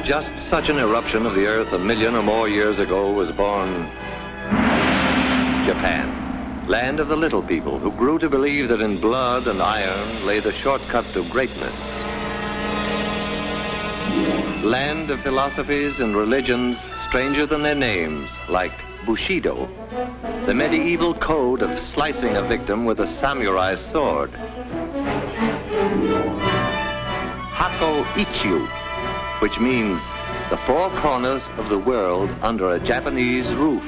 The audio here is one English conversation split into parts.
just such an eruption of the earth 1 million or more years ago was born Japan, land of the little people who grew to believe that in blood and iron lay the shortcut to greatness. Land of philosophies and religions stranger than their names, like Bushido, the medieval code of slicing a victim with a samurai sword. Hako Ichiu, which means the four corners of the world under a Japanese roof.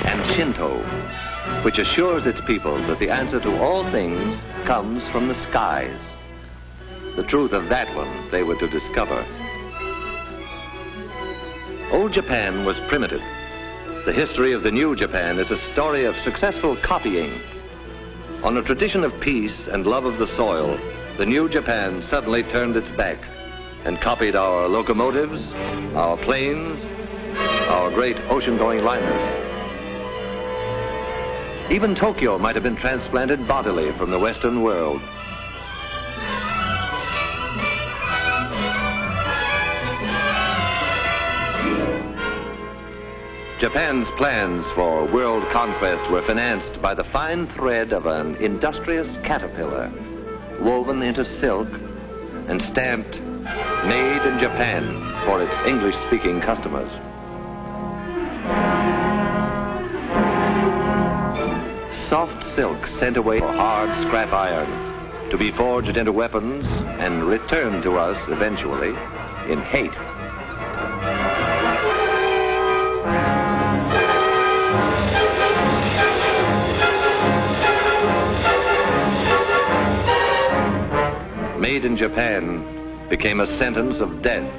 And Shinto, which assures its people that the answer to all things comes from the skies. The truth of that one they were to discover. Old Japan was primitive. The history of the new Japan is a story of successful copying. On a tradition of peace and love of the soil, the new Japan suddenly turned its back and copied our locomotives, our planes, our great ocean-going liners. Even Tokyo might have been transplanted bodily from the Western world. Japan's plans for world conquest were financed by the fine thread of an industrious caterpillar, woven into silk and stamped "Made in Japan" for its English-speaking customers. Soft silk sent away for hard scrap iron, to be forged into weapons and returned to us eventually in hate. Made in Japan became a sentence of death.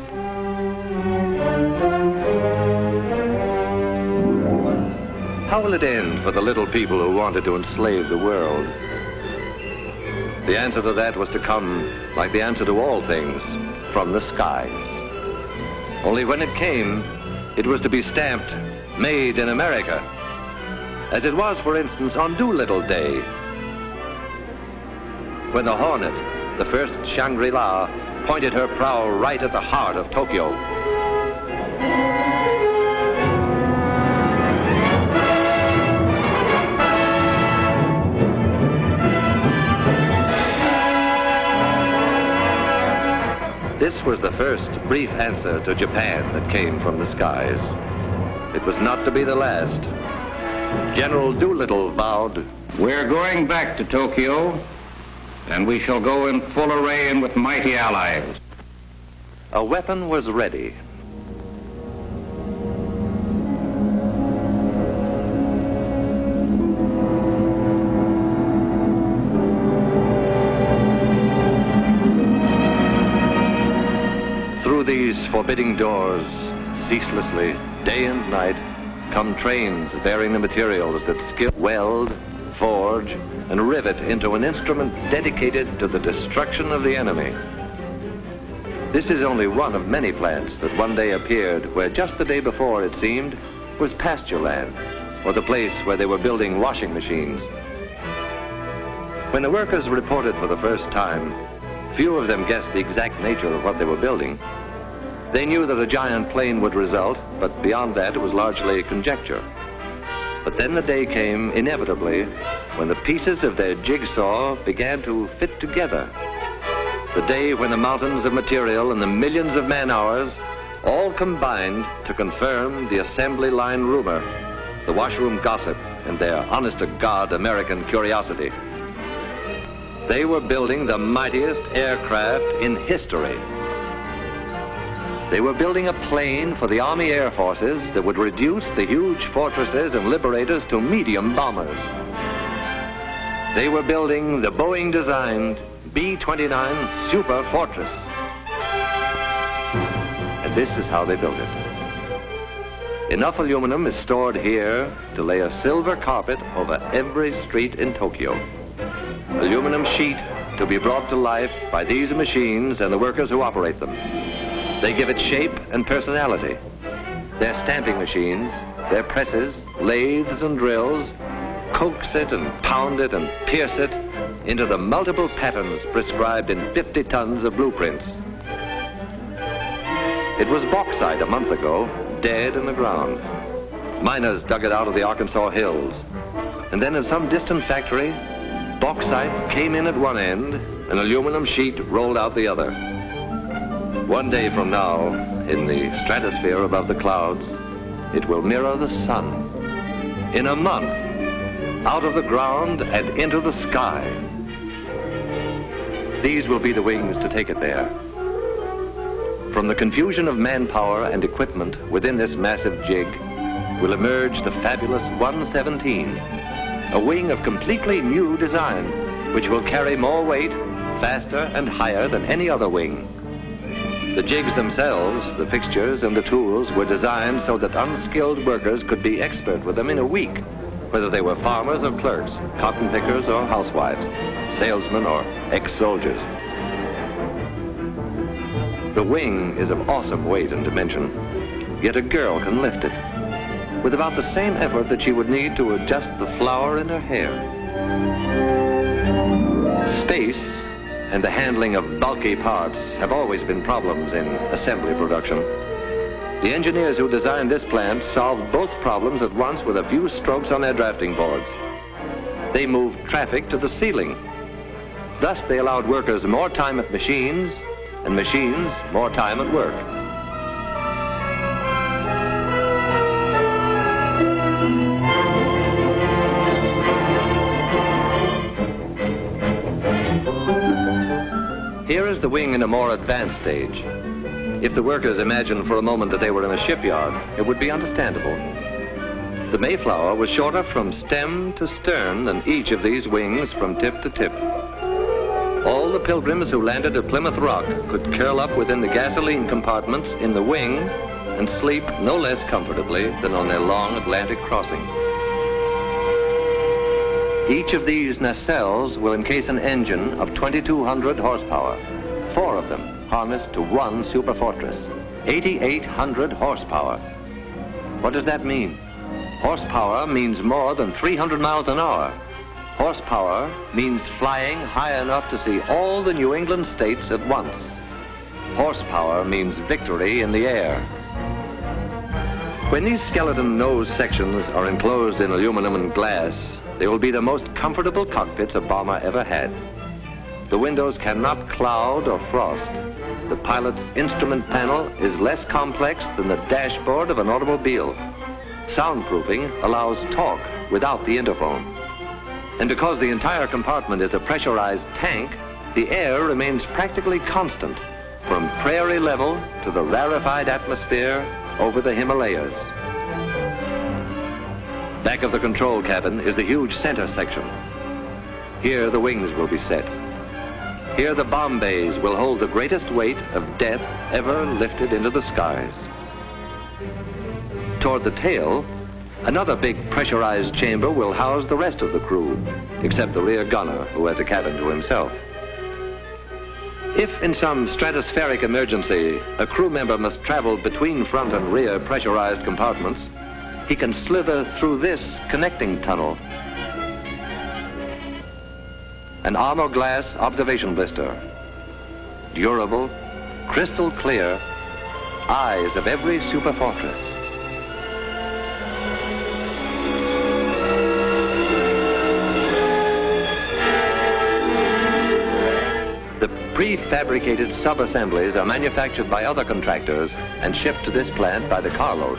How will it end for the little people who wanted to enslave the world? The answer to that was to come, like the answer to all things, from the skies. Only when it came, it was to be stamped, "Made in America," as it was, for instance, on Doolittle Day, when the Hornet, the first Shangri-La, pointed her prow right at the heart of Tokyo. This was the first brief answer to Japan that came from the skies. It was not to be the last. General Doolittle vowed, "We're going back to Tokyo, and we shall go in full array and with mighty allies." A weapon was ready. Through these forbidding doors, ceaselessly, day and night, come trains bearing the materials that skill weld, forge, and rivet into an instrument dedicated to the destruction of the enemy. This is only one of many plants that one day appeared where just the day before, it seemed, was pasture land, or the place where they were building washing machines. When the workers reported for the first time, few of them guessed the exact nature of what they were building. They knew that a giant plane would result, but beyond that, it was largely conjecture. But then the day came, inevitably, when the pieces of their jigsaw began to fit together. The day when the mountains of material and the millions of man-hours all combined to confirm the assembly line rumor, the washroom gossip, and their honest-to-God American curiosity. They were building the mightiest aircraft in history. They were building a plane for the Army Air Forces that would reduce the huge fortresses and liberators to medium bombers. They were building the Boeing-designed B-29 Super Fortress. And this is how they built it. Enough aluminum is stored here to lay a silver carpet over every street in Tokyo. Aluminum sheet to be brought to life by these machines and the workers who operate them. They give it shape and personality. Their stamping machines, their presses, lathes and drills, coax it and pound it and pierce it into the multiple patterns prescribed in 50 tons of blueprints. It was bauxite a month ago, dead in the ground. Miners dug it out of the Arkansas hills. And then in some distant factory, bauxite came in at one end, an aluminum sheet rolled out the other. One day from now, in the stratosphere above the clouds, it will mirror the sun. In a month, out of the ground and into the sky. These will be the wings to take it there. From the confusion of manpower and equipment within this massive jig will emerge the fabulous 117, a wing of completely new design, which will carry more weight, faster and higher than any other wing. The jigs themselves, the fixtures and the tools were designed so that unskilled workers could be expert with them in a week, whether they were farmers or clerks, cotton pickers or housewives, salesmen or ex-soldiers. The wing is of awesome weight and dimension, yet a girl can lift it with about the same effort that she would need to adjust the flower in her hair. Space and the handling of bulky parts have always been problems in assembly production. The engineers who designed this plant solved both problems at once with a few strokes on their drafting boards. They moved traffic to the ceiling. Thus, they allowed workers more time at machines, and machines more time at work. Here is the wing in a more advanced stage. If the workers imagined for a moment that they were in a shipyard, it would be understandable. The Mayflower was shorter from stem to stern than each of these wings from tip to tip. All the pilgrims who landed at Plymouth Rock could curl up within the gasoline compartments in the wing and sleep no less comfortably than on their long Atlantic crossing. Each of these nacelles will encase an engine of 2,200 horsepower, 4 of them harnessed to one superfortress, 8,800 horsepower. What does that mean? Horsepower means more than 300 miles an hour. Horsepower means flying high enough to see all the New England states at once. Horsepower means victory in the air. When these skeleton nose sections are enclosed in aluminum and glass, they will be the most comfortable cockpits a bomber ever had. The windows cannot cloud or frost. The pilot's instrument panel is less complex than the dashboard of an automobile. Soundproofing allows talk without the interphone. And because the entire compartment is a pressurized tank, the air remains practically constant from prairie level to the rarefied atmosphere over the Himalayas. Back of the control cabin is the huge center section. Here the wings will be set. Here the bomb bays will hold the greatest weight of death ever lifted into the skies. Toward the tail, another big pressurized chamber will house the rest of the crew, except the rear gunner, who has a cabin to himself. If in some stratospheric emergency a crew member must travel between front and rear pressurized compartments, he can slither through this connecting tunnel. An armor glass observation blister. Durable, crystal clear, eyes of every superfortress. The prefabricated sub-assemblies are manufactured by other contractors and shipped to this plant by the carload.